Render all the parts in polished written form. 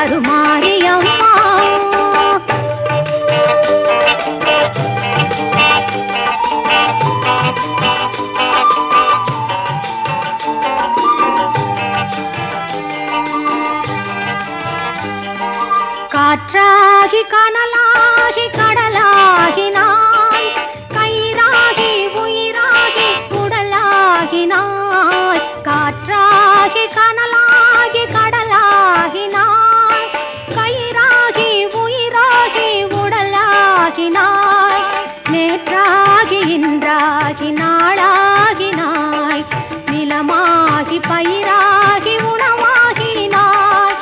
கருமாரியம்மா. காற்றாகி கனலாகி கடலாகினாய், கயிறாகி உயிராகி உடலாகினாய். காற்றாகி கனலாகி கடலாகினாய், கயிறாகி உயிராகி உடலாகினாய். நேற்றாகி இன்றாகி நாளாகினாய், நிலமாகி பயிராகி உணவாகினாய்.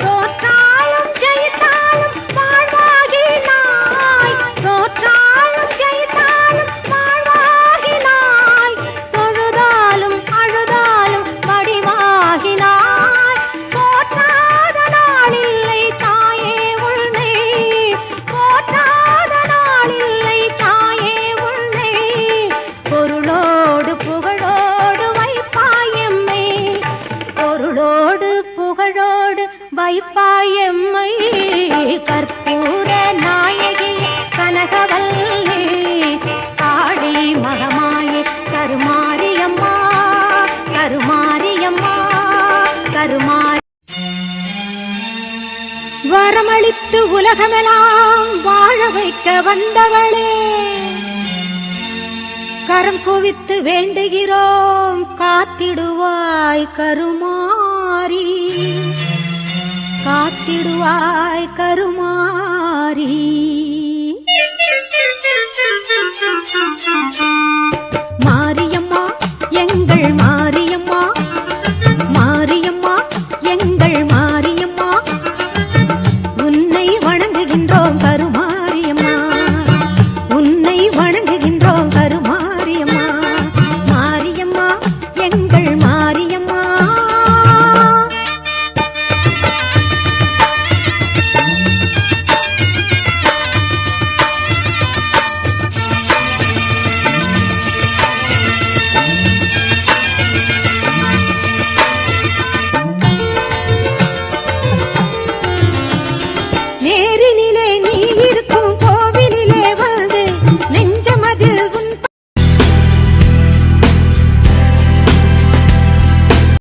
தோற்றாலும் ஜெயித்தாலும் வாழ்வாகினாய், தோற்றாலும் ஜெயித்தாலும் வாழ்வாகினாய். தொழுதாலும் அழுதாலும் வடிவாகினாய். போற்றாத நாளில்லை தாயே உன்னை, போற்றாத நாளில்லை தாயே உன்னை. பொருளோடு புகழோடு வைப்பாயம்மை, பொருளோடு புகழோடு வைப்பாயம்மை. கற்பூர நாயகி கனகவல்லி, காளி மகமாயி கருமாரியம்மா, கருமாரியம்மா, கருமாரி. வரமளித்து உலகமெல்லாம் வாழ வைக்க வந்தவளே, கரம் குவித்து வேண்டுகிறோம் காத்திடுவாய் கருமாரி, காத்திடுவாய் கருமாரி. மாரியம்மா எங்கள்